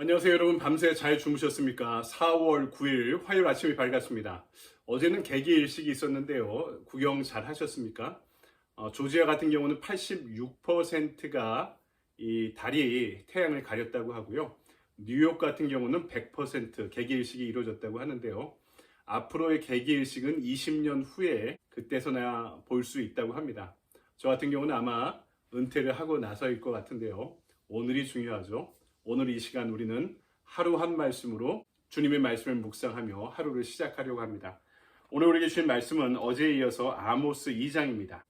안녕하세요 여러분. 밤새 잘 주무셨습니까? 4월 9일 화요일 아침이 밝았습니다. 어제는 개기일식이 있었는데요. 구경 잘 하셨습니까? 조지아 같은 경우는 86%가 이 달이 태양을 가렸다고 하고요. 뉴욕 같은 경우는 100% 개기일식이 이루어졌다고 하는데요. 앞으로의 개기일식은 20년 후에 그때서나 볼 수 있다고 합니다. 저 같은 경우는 아마 은퇴를 하고 나서일 것 같은데요. 오늘이 중요하죠. 오늘 이 시간 우리는 하루 한 말씀으로 주님의 말씀을 묵상하며 하루를 시작하려고 합니다. 오늘 우리에게 주신 말씀은 어제에 이어서 아모스 2장입니다.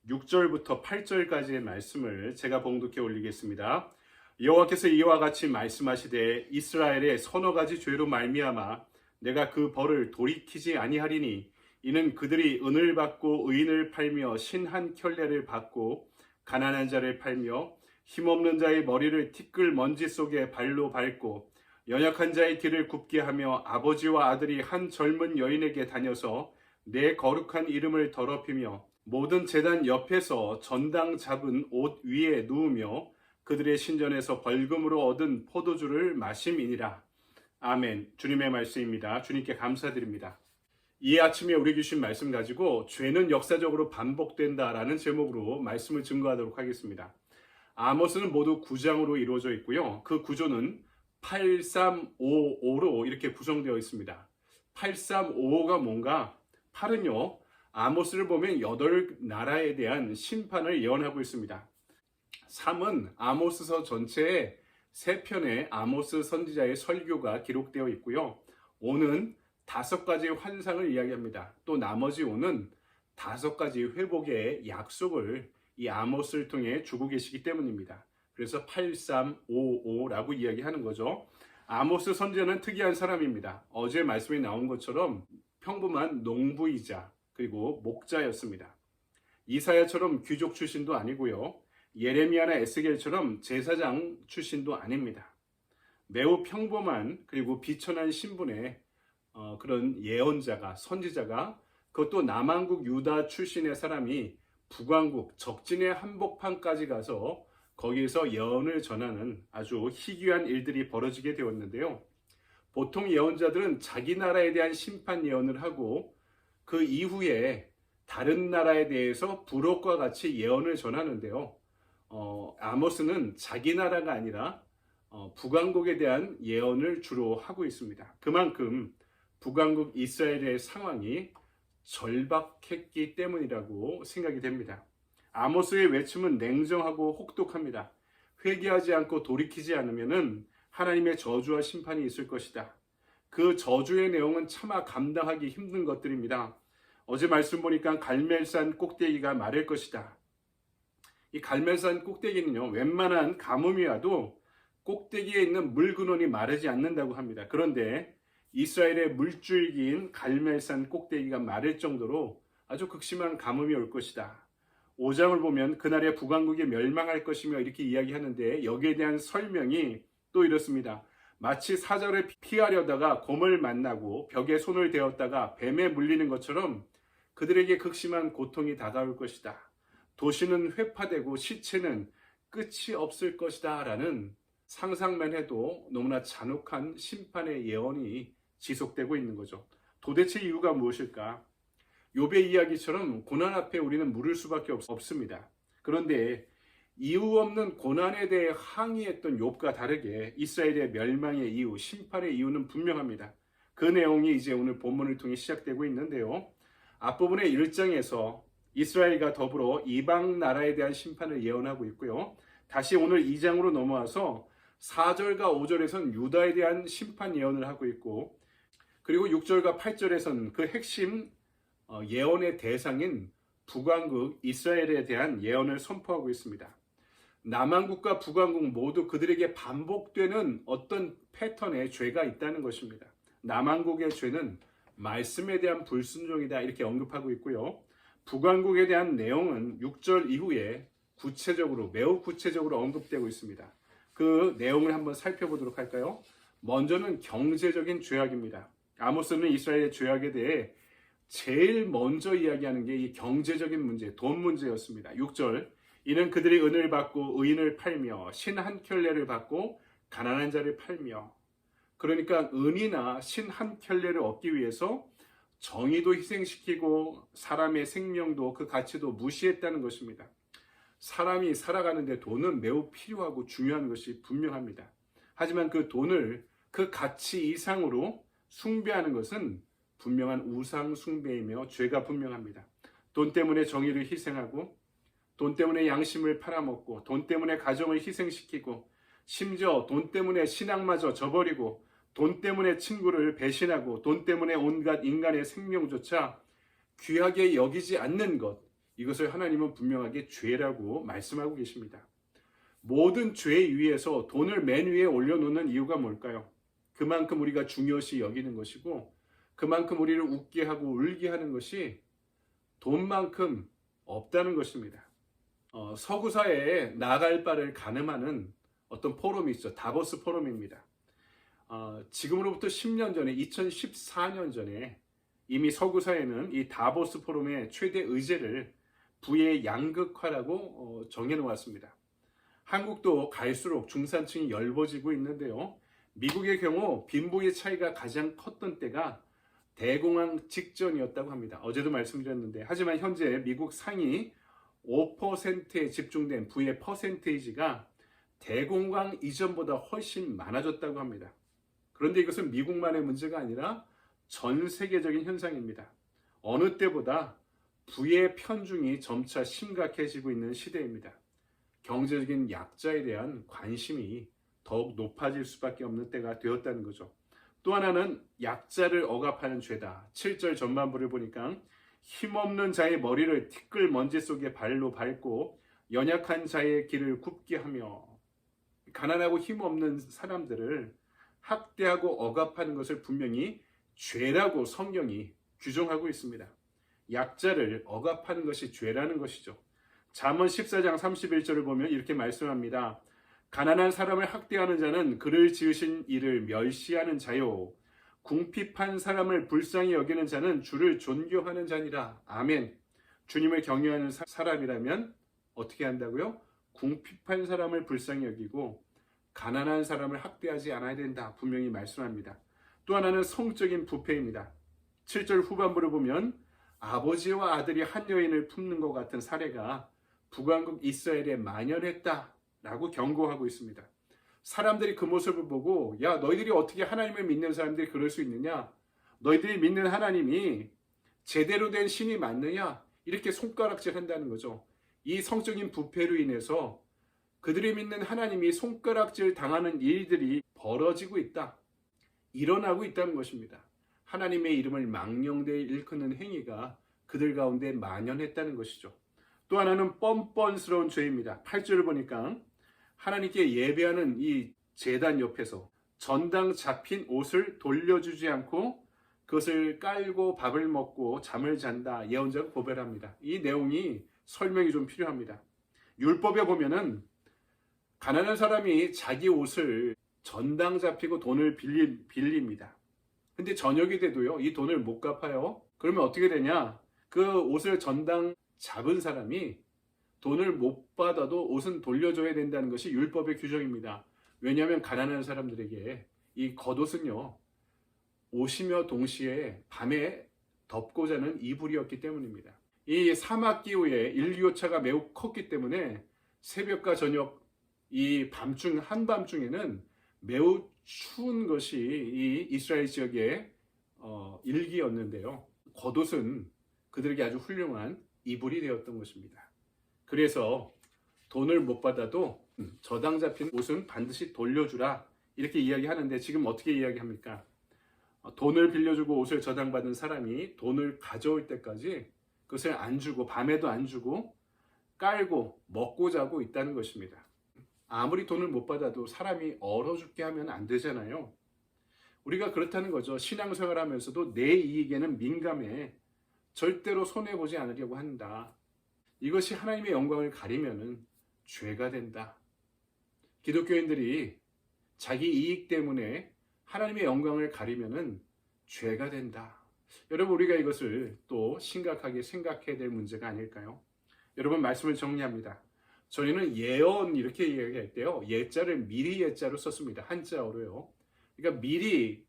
6절부터 8절까지의 말씀을 제가 봉독해 올리겠습니다. 여호와께서 이와 같이 말씀하시되 이스라엘의 서너 가지 죄로 말미암아 내가 그 벌을 돌이키지 아니하리니 이는 그들이 은을 받고 의인을 팔며 신 한 켤레를 받고 가난한 자를 팔며 힘없는 자의 머리를 티끌 먼지 속에 발로 밟고 연약한 자의 길을 굽게 하며 아버지와 아들이 한 젊은 여인에게 다녀서 내 거룩한 이름을 더럽히며 모든 제단 옆에서 전당 잡은 옷 위에 누우며 그들의 신전에서 벌금으로 얻은 포도주를 마심이니라. 아멘. 주님의 말씀입니다. 주님께 감사드립니다. 이 아침에 우리에게 주신 말씀 가지고 죄는 역사적으로 반복된다라는 제목으로 말씀을 증거하도록 하겠습니다. 아모스는 모두 9장으로 이루어져 있고요. 그 구조는 8355로 이렇게 구성되어 있습니다. 8355가 뭔가? 8은요, 아모스를 보면 8나라에 대한 심판을 예언하고 있습니다. 3은 아모스서 전체에 3편의 아모스 선지자의 설교가 기록되어 있고요. 5는 5가지의 환상을 이야기합니다. 또 나머지 5는 5가지 회복의 약속을 이 아모스를 통해 주고 계시기 때문입니다. 그래서 8355라고 이야기하는 거죠. 아모스 선지자는 특이한 사람입니다. 어제 말씀에 나온 것처럼 평범한 농부이자 그리고 목자였습니다. 이사야처럼 귀족 출신도 아니고요. 예레미야나 에스겔처럼 제사장 출신도 아닙니다. 매우 평범한 그리고 비천한 신분의 그런 예언자가, 선지자가, 그것도 남한국 유다 출신의 사람이 북왕국 적진의 한복판까지 가서 거기에서 예언을 전하는 아주 희귀한 일들이 벌어지게 되었는데요. 보통 예언자들은 자기 나라에 대한 심판 예언을 하고 그 이후에 다른 나라에 대해서 부록과 같이 예언을 전하는데요. 아모스는 자기 나라가 아니라 북왕국에 대한 예언을 주로 하고 있습니다. 그만큼 북왕국 이스라엘의 상황이 절박했기 때문이라고 생각이 됩니다. 아모스의 외침은 냉정하고 혹독합니다. 회개하지 않고 돌이키지 않으면 하나님의 저주와 심판이 있을 것이다. 그 저주의 내용은 차마 감당하기 힘든 것들입니다. 어제 말씀 보니까 갈멜산 꼭대기가 마를 것이다. 이 갈멜산 꼭대기는요, 웬만한 가뭄이 와도 꼭대기에 있는 물 근원이 마르지 않는다고 합니다. 그런데 이스라엘의 물줄기인 갈멜산 꼭대기가 마를 정도로 아주 극심한 가뭄이 올 것이다. 5장을 보면 그날의 북왕국이 멸망할 것이며 이렇게 이야기하는데 여기에 대한 설명이 또 이렇습니다. 마치 사자를 피하려다가 곰을 만나고 벽에 손을 대었다가 뱀에 물리는 것처럼 그들에게 극심한 고통이 다가올 것이다. 도시는 회파되고 시체는 끝이 없을 것이다 라는 상상만 해도 너무나 잔혹한 심판의 예언이 지속되고 있는 거죠. 도대체 이유가 무엇일까? 욥의 이야기처럼 고난 앞에 우리는 물을 수밖에 없습니다. 그런데 이유 없는 고난에 대해 항의했던 욥과 다르게 이스라엘의 멸망의 이유, 심판의 이유는 분명합니다. 그 내용이 이제 오늘 본문을 통해 시작되고 있는데요. 앞부분의 1장에서 이스라엘과 더불어 이방 나라에 대한 심판을 예언하고 있고요. 다시 오늘 2장으로 넘어와서 4절과 5절에서는 유다에 대한 심판 예언을 하고 있고, 그리고 6절과 8절에서는 그 핵심 예언의 대상인 북왕국 이스라엘에 대한 예언을 선포하고 있습니다. 남왕국과 북왕국 모두 그들에게 반복되는 어떤 패턴의 죄가 있다는 것입니다. 남왕국의 죄는 말씀에 대한 불순종이다 이렇게 언급하고 있고요. 북왕국에 대한 내용은 6절 이후에 매우 구체적으로 언급되고 있습니다. 그 내용을 한번 살펴보도록 할까요? 먼저는 경제적인 죄악입니다. 아모스는 이스라엘의 죄악에 대해 제일 먼저 이야기하는 게 이 경제적인 문제, 돈 문제였습니다. 6절, 이는 그들이 은을 받고 의인을 팔며 신 한 켤레를 받고 가난한 자를 팔며, 그러니까 은이나 신 한 켤레를 얻기 위해서 정의도 희생시키고 사람의 생명도 그 가치도 무시했다는 것입니다. 사람이 살아가는데 돈은 매우 필요하고 중요한 것이 분명합니다. 하지만 그 돈을 그 가치 이상으로 숭배하는 것은 분명한 우상 숭배이며 죄가 분명합니다. 돈 때문에 정의를 희생하고, 돈 때문에 양심을 팔아먹고, 돈 때문에 가정을 희생시키고, 심지어 돈 때문에 신앙마저 저버리고, 돈 때문에 친구를 배신하고, 돈 때문에 온갖 인간의 생명조차 귀하게 여기지 않는 것, 이것을 하나님은 분명하게 죄라고 말씀하고 계십니다. 모든 죄 위에서 돈을 맨 위에 올려놓는 이유가 뭘까요? 그만큼 우리가 중요시 여기는 것이고, 그만큼 우리를 웃게 하고 울게 하는 것이 돈만큼 없다는 것입니다. 서구사회에 나갈 바를 가늠하는 어떤 포럼이 있죠. 다보스 포럼입니다. 지금으로부터 10년 전에, 2014년 전에 이미 서구사회는 이 다보스 포럼의 최대 의제를 부의 양극화라고 정해놓았습니다. 한국도 갈수록 중산층이 열버지고 있는데요. 미국의 경우 빈부의 차이가 가장 컸던 때가 대공황 직전이었다고 합니다. 어제도 말씀드렸는데, 하지만 현재 미국 상위 5%에 집중된 부의 퍼센테이지가 대공황 이전보다 훨씬 많아졌다고 합니다. 그런데 이것은 미국만의 문제가 아니라 전 세계적인 현상입니다. 어느 때보다 부의 편중이 점차 심각해지고 있는 시대입니다. 경제적인 약자에 대한 관심이 더욱 높아질 수밖에 없는 때가 되었다는 거죠. 또 하나는 약자를 억압하는 죄다. 7절 전반부를 보니까 힘없는 자의 머리를 티끌 먼지 속에 발로 밟고 연약한 자의 길을 굽게 하며, 가난하고 힘없는 사람들을 학대하고 억압하는 것을 분명히 죄라고 성경이 규정하고 있습니다. 약자를 억압하는 것이 죄라는 것이죠. 잠언 14장 31절을 보면 이렇게 말씀합니다. 가난한 사람을 학대하는 자는 그를 지으신 이를 멸시하는 자요, 궁핍한 사람을 불쌍히 여기는 자는 주를 존경하는 자니라. 아멘. 주님을 경외하는 사람이라면 어떻게 한다고요? 궁핍한 사람을 불쌍히 여기고 가난한 사람을 학대하지 않아야 된다, 분명히 말씀합니다. 또 하나는 성적인 부패입니다. 7절 후반부를 보면 아버지와 아들이 한 여인을 품는 것 같은 사례가 북왕국 이스라엘에 만연했다라고 경고하고 있습니다. 사람들이 그 모습을 보고, 야, 너희들이 어떻게 하나님을 믿는 사람들이 그럴 수 있느냐? 너희들이 믿는 하나님이 제대로 된 신이 맞느냐? 이렇게 손가락질 한다는 거죠. 이 성적인 부패로 인해서 그들이 믿는 하나님이 손가락질 당하는 일들이 벌어지고 있다, 일어나고 있다는 것입니다. 하나님의 이름을 망령되이 일컫는 행위가 그들 가운데 만연했다는 것이죠. 또 하나는 뻔뻔스러운 죄입니다. 8절을 보니까 하나님께 예배하는 이 제단 옆에서 전당 잡힌 옷을 돌려주지 않고 그것을 깔고 밥을 먹고 잠을 잔다, 예언자가 고발합니다. 이 내용이 설명이 좀 필요합니다. 율법에 보면은 가난한 사람이 자기 옷을 전당 잡히고 돈을 빌립니다. 근데 저녁이 돼도요, 이 돈을 못 갚아요. 그러면 어떻게 되냐? 그 옷을 전당 잡은 사람이 돈을 못 받아도 옷은 돌려줘야 된다는 것이 율법의 규정입니다. 왜냐하면 가난한 사람들에게 이 겉옷은요, 옷이며 동시에 밤에 덮고 자는 이불이었기 때문입니다. 이 사막 기후에 일교차가 매우 컸기 때문에 새벽과 저녁, 이 밤중 한밤중에는 매우 추운 것이 이 이스라엘 지역의 일기였는데요. 겉옷은 그들에게 아주 훌륭한 이불이 되었던 것입니다. 그래서 돈을 못 받아도 저당 잡힌 옷은 반드시 돌려주라, 이렇게 이야기하는데, 지금 어떻게 이야기합니까? 돈을 빌려주고 옷을 저당받은 사람이 돈을 가져올 때까지 그것을 안 주고, 밤에도 안 주고 깔고 먹고 자고 있다는 것입니다. 아무리 돈을 못 받아도 사람이 얼어 죽게 하면 안 되잖아요. 우리가 그렇다는 거죠. 신앙생활 하면서도 내 이익에는 민감해 절대로 손해보지 않으려고 한다. 이것이 하나님의 영광을 가리면은 죄가 된다. 기독교인들이 자기 이익 때문에 하나님의 영광을 가리면은 죄가 된다. 여러분, 우리가 이것을 또 심각하게 생각해야 될 문제가 아닐까요? 여러분, 말씀을 정리합니다. 저희는 예언 이렇게 이야기할 때요. 예자를 미리 예자로 썼습니다. 한자어로요. 그러니까 미리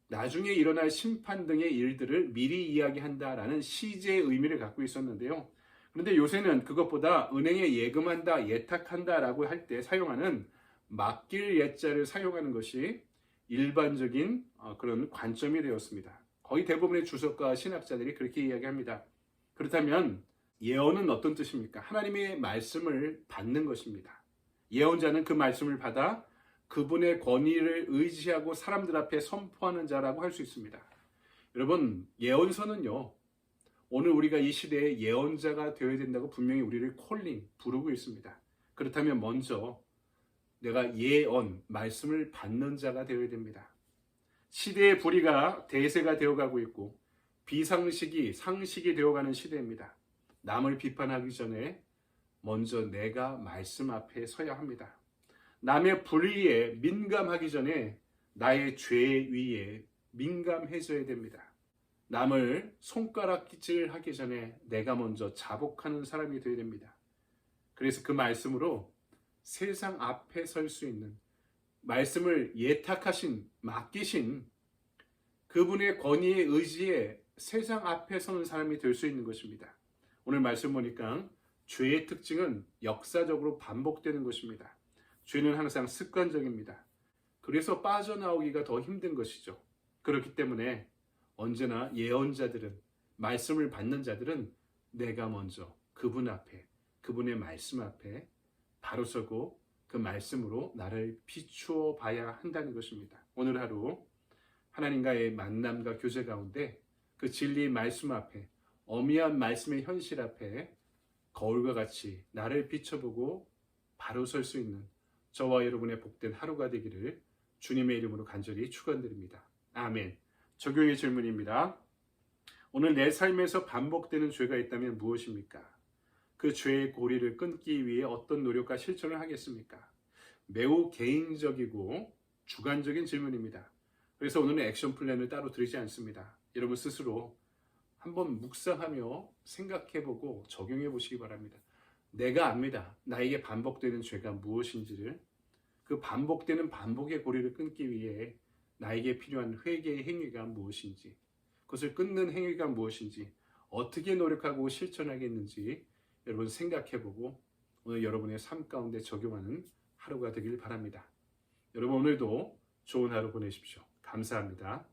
나중에 일어날 심판 등의 일들을 미리 이야기한다라는 시제의 의미를 갖고 있었는데요. 그런데 요새는 그것보다 은행에 예금한다, 예탁한다라고 할 때 사용하는 맡길 예자를 사용하는 것이 일반적인 그런 관점이 되었습니다. 거의 대부분의 주석가 신학자들이 그렇게 이야기합니다. 그렇다면 예언은 어떤 뜻입니까? 하나님의 말씀을 받는 것입니다. 예언자는 그 말씀을 받아 그분의 권위를 의지하고 사람들 앞에 선포하는 자라고 할 수 있습니다. 여러분, 예언서는요, 오늘 우리가 이 시대에 예언자가 되어야 된다고 분명히 우리를 부르고 있습니다. 그렇다면 먼저 내가 예언, 말씀을 받는 자가 되어야 됩니다. 시대의 불의가 대세가 되어가고 있고 비상식이 상식이 되어가는 시대입니다. 남을 비판하기 전에 먼저 내가 말씀 앞에 서야 합니다. 남의 불의에 민감하기 전에 나의 죄 위에 민감해져야 됩니다. 남을 손가락질하기 전에 내가 먼저 자복하는 사람이 되어야 됩니다. 그래서 그 말씀으로 세상 앞에 설 수 있는, 말씀을 예탁하신, 맡기신 그분의 권위에 의지에 세상 앞에 서는 사람이 될 수 있는 것입니다. 오늘 말씀 보니까 죄의 특징은 역사적으로 반복되는 것입니다. 죄는 항상 습관적입니다. 그래서 빠져나오기가 더 힘든 것이죠. 그렇기 때문에 언제나 예언자들은, 말씀을 받는 자들은 내가 먼저 그분 앞에, 그분의 말씀 앞에 바로 서고 그 말씀으로 나를 비추어 봐야 한다는 것입니다. 오늘 하루 하나님과의 만남과 교제 가운데 그 진리의 말씀 앞에, 어미한 말씀의 현실 앞에 거울과 같이 나를 비춰보고 바로 설 수 있는 저와 여러분의 복된 하루가 되기를 주님의 이름으로 간절히 축원드립니다. 아멘. 적용의 질문입니다. 오늘 내 삶에서 반복되는 죄가 있다면 무엇입니까? 그 죄의 고리를 끊기 위해 어떤 노력과 실천을 하겠습니까? 매우 개인적이고 주관적인 질문입니다. 그래서 오늘은 액션 플랜을 따로 드리지 않습니다. 여러분 스스로 한번 묵상하며 생각해보고 적용해 보시기 바랍니다. 내가 압니다. 나에게 반복되는 죄가 무엇인지를. 그 반복되는 반복의 고리를 끊기 위해 나에게 필요한 회개의 행위가 무엇인지, 그것을 끊는 행위가 무엇인지, 어떻게 노력하고 실천하겠는지 여러분 생각해보고 오늘 여러분의 삶 가운데 적용하는 하루가 되길 바랍니다. 여러분 오늘도 좋은 하루 보내십시오. 감사합니다.